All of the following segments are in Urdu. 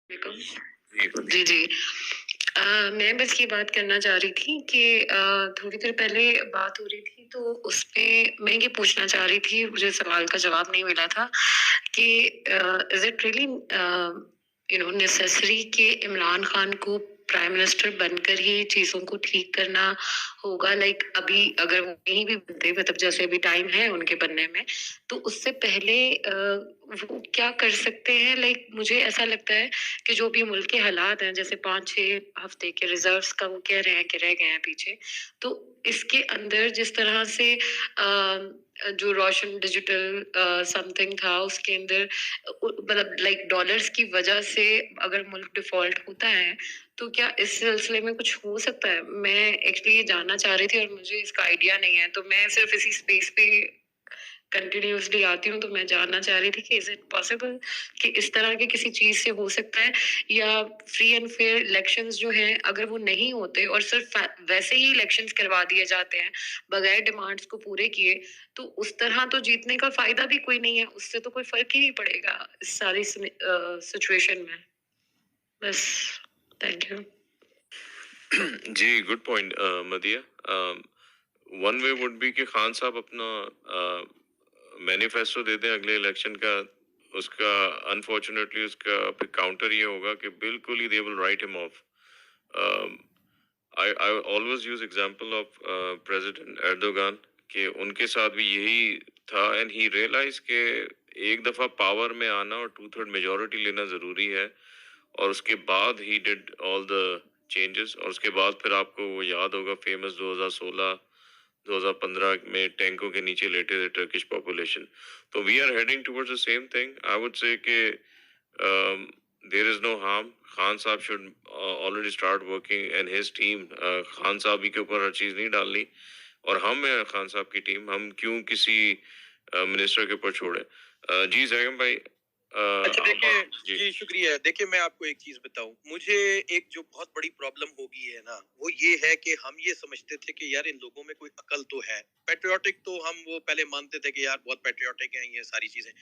جی جی میں بس یہ بات کرنا چاہ رہی تھی کہ تھوڑی دیر پہلے بات ہو رہی تھی تو اس پہ میں یہ پوچھنا چاہ رہی تھی, مجھے سوال کا جواب نہیں ملا تھا کہ از اٹ ریئلی نیسیسری کہ عمران خان کو پرائم منسٹر بن کر ہی چیزوں کو ٹھیک کرنا ہوگا؟ لائک ابھی اگر وہ نہیں بھی بنتے, مطلب جیسے ابھی ٹائم ہے ان کے بننے میں, تو اس سے پہلے وہ کیا کر سکتے ہیں؟ لائک مجھے ایسا لگتا ہے کہ جو بھی ملک کے حالات ہیں, جیسے 5-6 ہفتے کے ریزروس کا وہ کہہ رہے ہیں کہ رہ گئے ہیں پیچھے, تو اس کے اندر جس طرح سے جو روشن ڈیجیٹل سم تھنگ تھا, اس کے اندر مطلب لائک ڈالرس کی وجہ سے اگر ملک ڈیفالٹ ہوتا ہے تو کیا اس سلسلے میں کچھ ہو سکتا ہے؟ میں ایکچولی یہ جاننا چاہ رہی تھی اور مجھے اس کا آئیڈیا نہیں ہے, تو میں صرف اسی اسپیس پہ کنٹینیوسلی آتی ہوں, تو میں جاننا چاہ رہی تھی کہ از اٹ پاسبل کہ اس طرح کے کسی چیز سے ہو سکتا ہے, یا فری اینڈ فیئر الیکشنز جو ہیں اگر وہ نہیں ہوتے اور صرف ویسے ہی الیکشنز کروا دیے جاتے ہیں بغیر ڈیمانڈس کو پورے کیے, تو اس طرح تو جیتنے کا فائدہ بھی کوئی نہیں ہے, اس سے تو کوئی فرق ہی نہیں پڑے گا اس ساری سچویشن میں. بس تھینک یو. جی good point Madiha. One way would be کہ خان صاحب اپنا مینیفیسٹو دے دیں اگلے الیکشن کا. اس کا انفارچونیٹلی اس کا پھر کاؤنٹر یہ ہوگا کہ بالکل ہی دے ول رائٹ ہم of. I always use example of President Erdogan کہ ان کے ساتھ بھی یہی تھا, and he realized کہ ایک دفعہ پاور میں آنا اور 2/3 میجورٹی لینا ضروری ہے, اور اس کے بعد he did all the changes. اور اس کے بعد پھر آپ کو وہ یاد ہوگا فیمس 2016-2015 میں ٹینکوں کے نیچے لیٹے تھے ٹرکش پاپولیشن. تو we are heading towards the same thing. I would say کہ there is no harm. Khan صاحب should already start working and his team. Khan صاحب ہی کے اوپر ہر چیز نہیں ڈالنی, اور ہم ہیں خان صاحب کی ٹیم, ہم کیوں کسی منسٹر کے اوپر چھوڑیں. جی زیگم بھائی. اچھا دیکھیں, جی شکریہ. دیکھیں میں آپ کو ایک چیز بتاؤں, مجھے ایک جو بہت بڑی پرابلم ہوگی ہے نا, وہ یہ ہے کہ ہم یہ سمجھتے تھے کہ یار ان لوگوں میں کوئی عقل تو ہے, پیٹریوٹک تو ہم وہ پہلے مانتے تھے کہ یار بہت پیٹریوٹک ہیں یہ ساری چیزیں.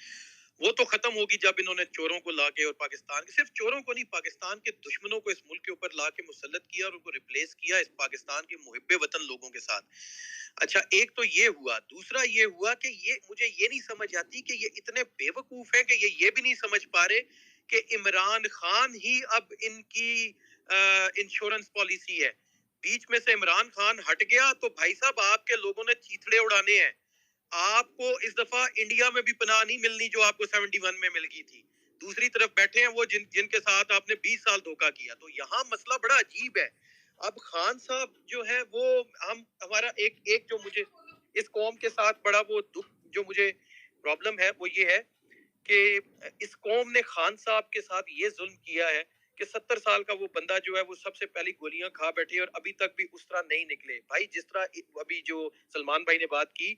وہ تو ختم ہوگی جب انہوں نے چوروں کو لا کے, اور پاکستان کے صرف چوروں کو نہیں, پاکستان کے دشمنوں کو اس ملک کے اوپر لا کے مسلط کیا اور ان کو ریپلیس کیا اس پاکستان کے محب وطن لوگوں کے ساتھ. اچھا ایک تو یہ ہوا. دوسرا یہ ہوا کہ مجھے یہ نہیں سمجھ آتی کہ یہ اتنے بے وقوف ہیں کہ یہ بھی نہیں سمجھ پا رہے کہ عمران خان ہی اب ان کی انشورنس پالیسی ہے. بیچ میں سے عمران خان ہٹ گیا تو بھائی صاحب آپ کے لوگوں نے چیتڑے اڑانے ہیں. آپ کو اس دفعہ انڈیا میں بھی پناہ نہیں ملنی جو آپ کو 71 میں مل گئی تھی. دوسری طرف بیٹھے ہیں وہ جن کے ساتھ آپ نے 20 سال دھوکہ کیا. تو یہاں مسئلہ بڑا عجیب ہے. اب خان صاحب جو ہے وہ ہمارا ایک جو مجھے اس قوم کے ساتھ بڑا وہ دکھ جو مجھے پرابلم ہے وہ یہ ہے کہ اس قوم نے خان صاحب کے ساتھ یہ ظلم کیا ہے کہ 70 سال کا وہ بندہ جو ہے وہ سب سے پہلی گولیاں کھا بیٹھے اور ابھی تک بھی اس طرح نہیں نکلے. بھائی جس طرح ابھی جو سلمان بھائی نے بات کی,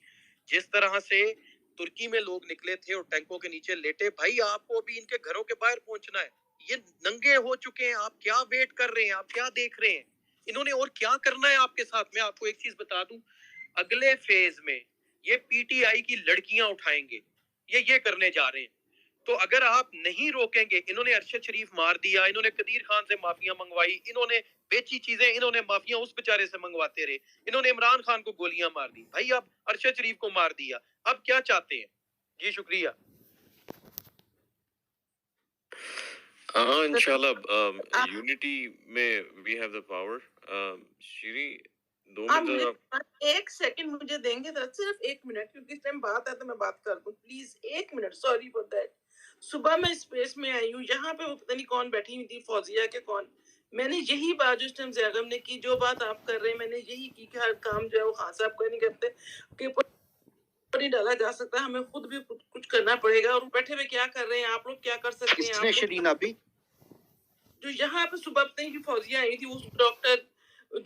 جس طرح سے ترکی میں لوگ نکلے تھے اور ٹینکوں کے نیچے لیٹے, بھائی آپ کو بھی ان کے گھروں کے باہر پہنچنا ہے. یہ ننگے ہو چکے ہیں, آپ کیا ویٹ کر رہے ہیں, آپ کیا دیکھ رہے ہیں؟ انہوں نے اور کیا کرنا ہے آپ کے ساتھ. میں آپ کو ایک چیز بتا دوں, اگلے فیز میں یہ پی ٹی آئی کی لڑکیاں اٹھائیں گے, یہ کرنے جا رہے ہیں. تو اگر آپ نہیں روکیں گے, انہوں نے ارشد شریف مار دیا, انہوں نے قدیر خان سے معافیاں منگوائی, انہوں نے بیچی چیزیں, انہوں نے معافیاں اس بیچارے سے منگواتے رہے, انہوں نے عمران خان کو گولیاں مار دی. بھائی اب ارشد شریف کو مار دیا, اب کیا چاہتے ہیں؟ جی شکریہ. ہاں انشاءاللہ یونٹی میں we have the power. Sheri 2 minute ایک سیکنڈ مجھے دیں گے, صرف 1 منٹ, کیونکہ اس ٹائم بات ہے تو میں بات کر دوں please. 1 minute, sorry for that. صبح میں اسپیس میں آئی ہوں, یہاں پہ وہ پتہ نہیں کون بیٹھی ہوئی تھی, فوزیہ کے کون, میں نے یہی بات جو اس ٹائم زیغم نے کی, جو بات آپ کر رہے ہیں, میں نے یہی کی کہ ہر کام جو ہے وہ خان صاحب کو نہیں کرتے کہ نہیں ڈالا جا سکتا, ہمیں خود بھی کچھ کرنا پڑے گا. اور بیٹھے ہوئے کیا کر رہے ہیں آپ لوگ, کیا کر سکتے ہیں آپ لوگ؟ شرین ابھی جو یہاں پہ صبح پتہ نہیں فوزیہ آئی تھی, وہ ڈاکٹر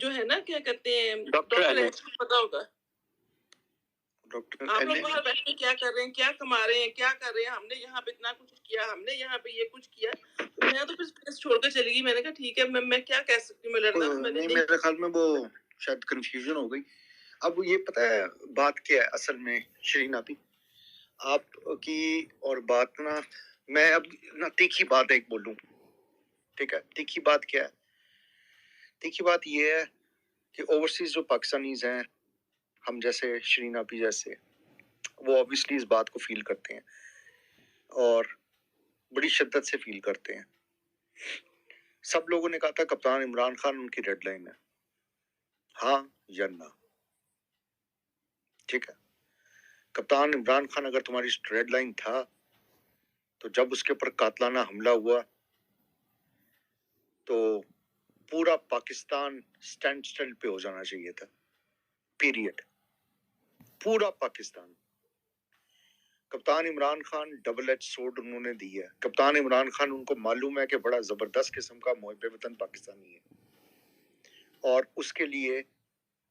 جو ہے نا کیا کہتے ہیں, ڈاکٹر پتا ہوگا آپ لوگ باہر بیٹھ کے کیا کر رہے ہیں, کیا کما رہے ہیں, کیا کر رہے ہیں. ہم نے یہاں پہ اتنا کچھ کیا, ہم نے یہاں پہ یہ کچھ کیا. میں تو پھر اسپیس چھوڑ کے چلی گئی. میں نے کہا ٹھیک ہے, میں کیا کہہ سکتی ہوں, میں لڑنا میرے خیال میں وہ شاید کنفیوژن ہو گئی. اب یہ پتہ ہے بات کیا ہے اصل میں شرین آپی, آپ کی اور بات نا, میں اب نا تیکھی بات ایک بولوں, ٹھیک ہے. تیکھی بات کیا ہے؟ تیکھی بات یہ ہے کہ اوورسیز جو پاکستانیز ہیں، ہم جیسے شرین آپی جیسے، وہ obviously اس بات کو فیل کرتے ہیں اور بڑی شدت سے فیل کرتے ہیں. سب لوگوں نے کہا تھا کپتان عمران خان ان کی ریڈ لائن ہے، ہاں یا نہ. ٹھیک ہے، کپتان عمران خان اگر تمہاری ریڈ لائن تھا تو جب اس کے اوپر قاتلانہ حملہ ہوا تو پورا پاکستان سٹینڈ سٹل پہ ہو جانا چاہیے تھا، پیریڈ. پورا پاکستان. کپتان Imran Khan double edge sword انہوں نے دی ہے. کپتان عمران خان ان کو معلوم ہے کہ بڑا زبردست قسم کا محب وطن پاکستانی ہے اور اس کے لیے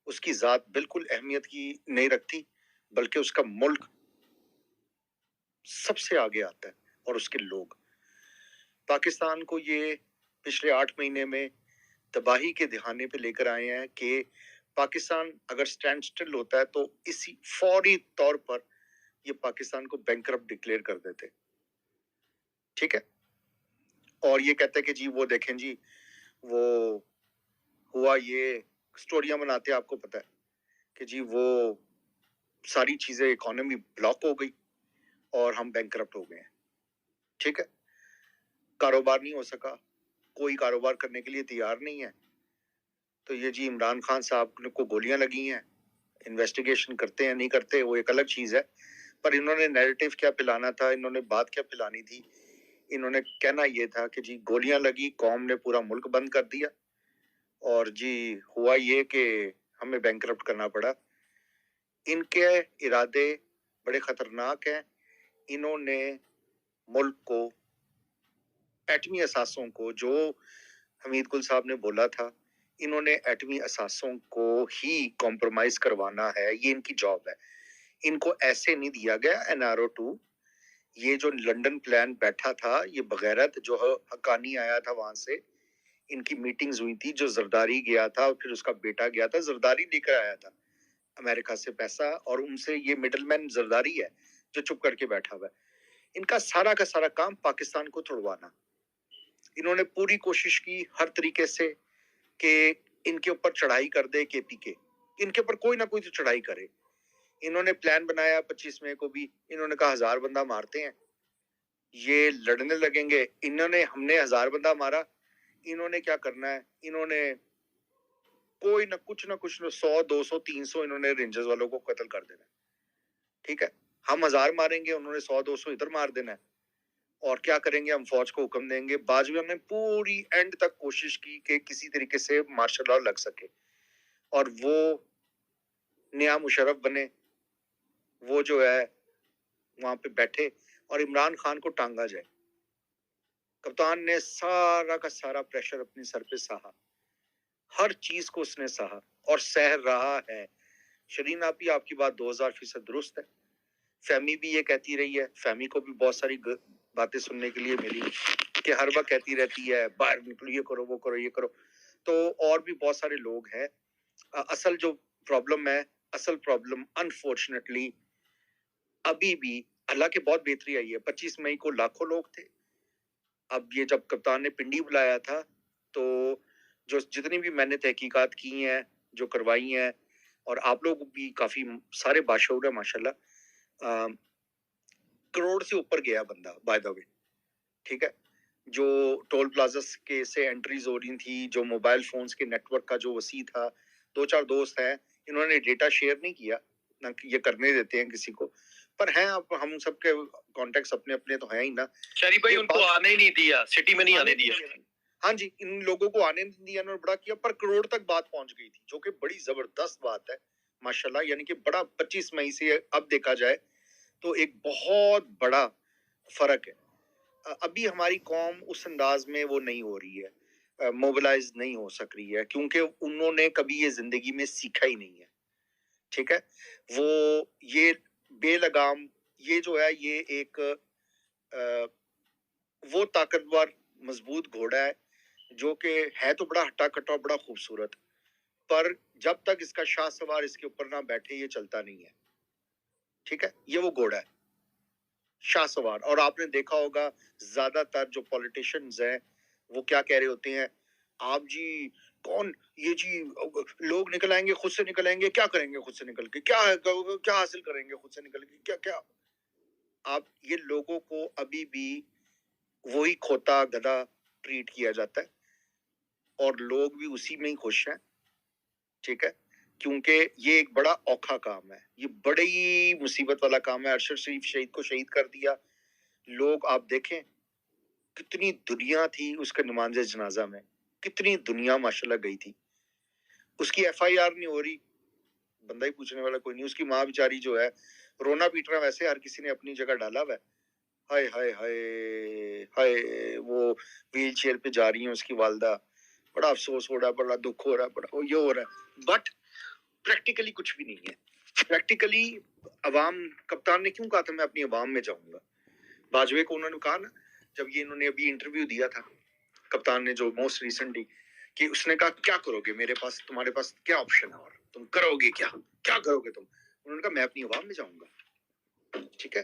اس کی ذات بالکل اہمیت کی نہیں رکھتی، بلکہ اس کا ملک سب سے آگے آتا ہے اور اس کے لوگ. پاکستان کو یہ پچھلے 8 مہینے میں تباہی کے دہانے پہ لے کر آئے ہیں کہ پاکستان اگر سٹینڈ سٹل ہوتا ہے تو اسی فوری طور پر یہ پاکستان کو بینکرپٹ ڈکلیئر کر دیتے. ٹھیک ہے، اور یہ کہتے ہیں کہ جی وہ دیکھیں جی وہ ہوا، یہ سٹوریاں بناتے ہیں. آپ کو پتہ ہے کہ جی وہ ساری چیزیں، اکانومی بلاک ہو گئی اور ہم بینکرپٹ ہو گئے ہیں. ٹھیک ہے، کاروبار نہیں ہو سکا، کوئی کاروبار کرنے کے لیے تیار نہیں ہے. تو یہ جی عمران خان صاحب کو گولیاں لگی ہیں، انویسٹیگیشن کرتے ہیں نہیں کرتے وہ ایک الگ چیز ہے، پر انہوں نے نیریٹو کیا پلانا تھا، انہوں نے بات کیا پلانی تھی؟ انہوں نے کہنا یہ تھا کہ جی گولیاں لگی، قوم نے پورا ملک بند کر دیا اور جی ہوا یہ کہ ہمیں بینکرپٹ کرنا پڑا. ان کے ارادے بڑے خطرناک ہیں. انہوں نے ملک کو، ایٹمی اثاثوں کو، جو حمید گل صاحب نے بولا تھا، انہوں نے ایٹمی اثاثوں کو ہی کمپرومائز کروانا ہے. یہ ان کی جاب ہے. ان کو ایسے نہیں دیا گیا NRO2. یہ جو لنڈن پلان بیٹھا تھا، یہ بغیرت جو حقانی آیا تھا وہاں سے، ان کی میٹنگز ہوئی تھی. جو زرداری گیا تھا اور پھر اس کا بیٹا گیا تھا، زرداری لے کر آیا تھا امریکہ سے پیسہ، اور ان سے یہ مڈل مین زرداری ہے جو چپ کر کے بیٹھا ہوا ہے. ان کا سارا کام پاکستان کو توڑوانا. انہوں نے پوری کوشش کی ہر طریقے سے کہ ان کے اوپر چڑھائی کر دے KP کے، ان کے اوپر کوئی نہ کوئی تو چڑھائی کرے. انہوں نے پلان بنایا 25 مئی کو بھی، انہوں نے کہا 1000 بندہ مارتے ہیں، یہ لڑنے لگیں گے. ہم نے 1000 بندہ مارا، انہوں نے کیا کرنا ہے؟ انہوں نے کوئی نہ کچھ 100 200 300 انہوں نے رینجرز والوں کو قتل کر دینا. ٹھیک ہے، ہم 1000 ماریں گے، انہوں نے 100 200 ادھر مار دینا ہے. اور کیا کریں گے؟ ہم فوج کو حکم دیں گے. باجوی ہم نے پوری اینڈ تک کوشش کی کہ کسی طریقے سے مارشل لاء لگ سکے اور وہ نیا مشرف بنے، وہ جو ہے وہاں پہ بیٹھے اور عمران خان کو ٹانگا جائے. کپتان نے سارا کا سارا پریشر اپنے سر پہ سہا، ہر چیز کو اس نے سہا اور سہ رہا ہے. شرین آپی، آپ کی بات 2000% درست ہے. فہمی بھی یہ کہتی رہی ہے، فہمی کو بھی بہت ساری باتیں سننے کے لیے ملی کہ ہر وقت کہتی رہتی ہے باہر نکلو، یہ کرو وہ کرو یہ کرو. تو اور بھی بہت سارے لوگ ہیں. اصل جو پرابلم ہے، اصل پرابلم انفارچونیٹلی ابھی بھی، اللہ کے بہت بہتری آئی ہے. 25 مئی کو لاکھوں لوگ تھے. اب یہ جب کپتان نے پنڈی بلایا تھا تو جو جتنی بھی میں نے تحقیقات کی ہیں، جو کروائی ہیں، اور آپ لوگ بھی کافی سارے باشعور ہیں ماشاءاللہ، کروڑ سے اوپر گیا بندہ بائی دا وے. ٹھیک ہے، جو ٹول پلازس کے سے انٹریز ہو رہی تھی، جو موبائل فونز کے نیٹ ورک کا جو وسیع تھا. 2-4 دوست ہیں، انہوں نے ڈیٹا شیئر نہیں کیا، نہ یہ کرنے دیتے ہیں کسی کو، پر ہیں اب ہم سب کے کانٹیکٹس اپنے اپنے تو ہیں ہی نا. شریف بھائی ان کو آنے ہی نہیں دیا، سٹی میں نہیں آنے دیا. ہاں جی، ان لوگوں کو آنے نہیں دیا، انہوں نے بڑا کیا، پر کروڑ تک بات پہنچ گئی تھی، جو کہ بڑی زبردست بات ہے ماشاءاللہ. یعنی کہ بڑا 25 مئی سے اب دیکھا جائے تو ایک بہت بڑا فرق ہے. ابھی ہماری قوم اس انداز میں وہ نہیں ہو رہی ہے، موبلائز نہیں ہو سک رہی ہے، کیونکہ انہوں نے کبھی یہ زندگی میں سیکھا ہی نہیں ہے. ٹھیک ہے، وہ یہ بے لگام، یہ جو ہے یہ ایک وہ طاقتور مضبوط گھوڑا ہے جو کہ ہے تو بڑا ہٹا کٹا، بڑا خوبصورت، پر جب تک اس کا شاہ سوار اس کے اوپر نہ بیٹھے یہ چلتا نہیں ہے. ٹھیک ہے، یہ وہ گھوڑا ہے شاہ سوار. اور آپ نے دیکھا ہوگا زیادہ تر جو پولیٹیشنز ہیں وہ کیا کہہ رہے ہوتے ہیں, آپ جی کون یہ جی لوگ نکل آئیں گے خود سے نکل آئیں گے, کیا کریں گے خود سے نکل کے, کیا حاصل کریں گے خود سے نکل کے, کیا آپ یہ لوگوں کو ابھی بھی وہی کھوتا گدھا ٹریٹ کیا جاتا ہے اور لوگ بھی اسی میں ہی خوش ہیں. ٹھیک ہے, کیونکہ یہ ایک بڑا اوکھا کام ہے, یہ بڑی مصیبت والا کام ہے. ارشد شریف شہید کو شہید کر دیا, لوگ آپ دیکھیں کتنی دنیا تھی اس کے نماز جنازہ میں, کتنی دنیا ماشاءاللہ گئی تھی. اس کی ایف آئی آر نہیں ہو رہی, بندہ ہی پوچھنے والا کوئی نہیں. اس کی ماں بیچاری جو ہے رونا پیٹنا ویسے ہر کسی نے اپنی جگہ ڈالا ہوا ہے. ہائے ہائے ہائے ہائے, وہ ویل چیئر پہ جا رہی ہیں اس کی والدہ, بڑا افسوس ہو رہا ہے, بڑا دکھ ہو رہا ہے, بڑا یہ ہو رہا ہے. بٹ پریکٹیکلی کچھ بھی نہیں ہے. پریکٹیکلی عوام, کپتان نے کیوں کہا تھا میں اپنی عوام میں جاؤں گا, باجوے کو انہوں نے کہا نا جب یہ انہوں نے ابھی انٹرویو دیا تھا کپتان نے جو موسٹ ریسنٹلی, کہ اس نے کہا کیا کرو گے میرے پاس, تمہارے پاس کیا آپشن ہے اور تم کرو گے کیا کرو گے تم. انہوں نے کہا میں اپنی عوام میں جاؤں گا. ٹھیک ہے,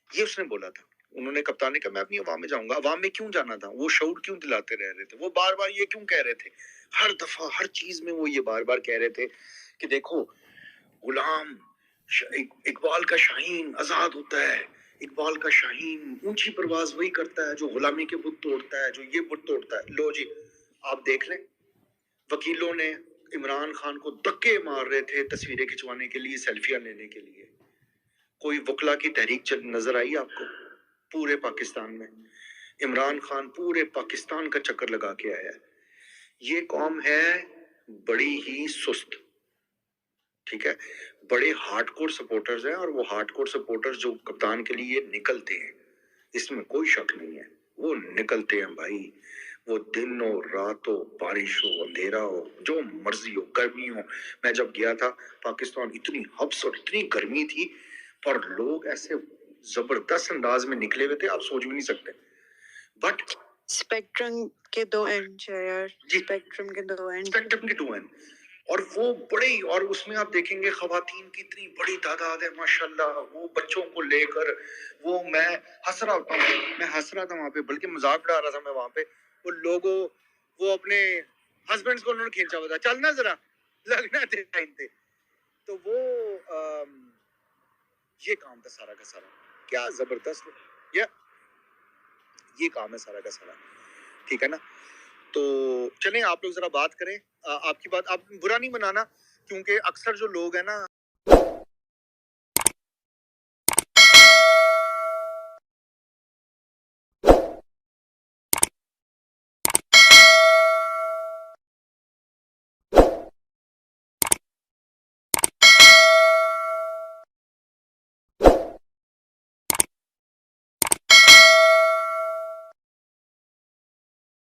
یہ اس نے بولا تھا. انہوں نے کپتان نے کہا میں اپنی عوام میں جاؤں گا. عوام میں کیوں جانا تھا, وہ شعور کیوں دلاتے رہ رہے تھے, وہ بار بار یہ کیوں کہہ رہے تھے, ہر دفعہ ہر چیز میں وہ یہ بار بار کہہ رہے تھے کہ دیکھو غلام اقبال کا شاہین آزاد ہوتا ہے, اقبال کا شاہین اونچی پرواز وہی کرتا ہے جو غلامی کے بت توڑتا ہے, جو یہ بت توڑتا ہے. لو جی آپ دیکھ لیں, وکیلوں نے عمران خان کو دھکے مار رہے تھے تصویریں کھنچوانے کے لیے, سیلفیاں لینے کے لیے. کوئی وکلا کی تحریک نظر آئی آپ کو پورے پاکستان میں؟ عمران خان پورے پاکستان کا چکر لگا کے آیا ہے. یہ قوم ہے بڑی ہی سست. ٹھیک ہے, بڑے ہارڈ کور سپورٹرز ہیں, اور وہ ہارڈ کور سپورٹرز جو کپتان کے لیے نکلتے ہیں اس میں کوئی شک نہیں ہے, وہ نکلتے ہیں بھائی. وہ دن ہو رات ہو, بارش ہو, اندھیرا ہو, جو مرضی ہو, گرمی ہو. میں جب گیا تھا پاکستان اتنی ہبس اور اتنی گرمی تھی, پر لوگ ایسے زبردست انداز میں نکلے ہوئے تھے آپ سوچ بھی نہیں سکتے. بٹ اسپیکٹرم کے دو اینڈ یار, جی اسپیکٹرم کے دو اینڈ, اسپیکٹرم کے ٹو اینڈ, اور وہ بڑے, اور اس میں آپ دیکھیں گے خواتین کی اتنی بڑی تعداد ہے ماشاءاللہ, وہ بچوں کو لے کر. وہ میں ہنس رہا تھا وہاں پہ, بلکہ مذاق اڑا رہا تھا میں وہاں پہ. وہ لوگوں, وہ اپنے ہسبینڈز کو انہوں نے کھینچا ہوا تھا, چلنا ذرا لگنا تھے ٹائم پہ. تو وہ یہ کام تھا سارا کا سارا, کیا زبردست یہ کام ہے سارا کا سارا. ٹھیک ہے نا, تو چلیں آپ لوگ ذرا بات کریں. آپ کی بات آپ برا نہیں منانا, کیونکہ اکثر جو لوگ ہیں نا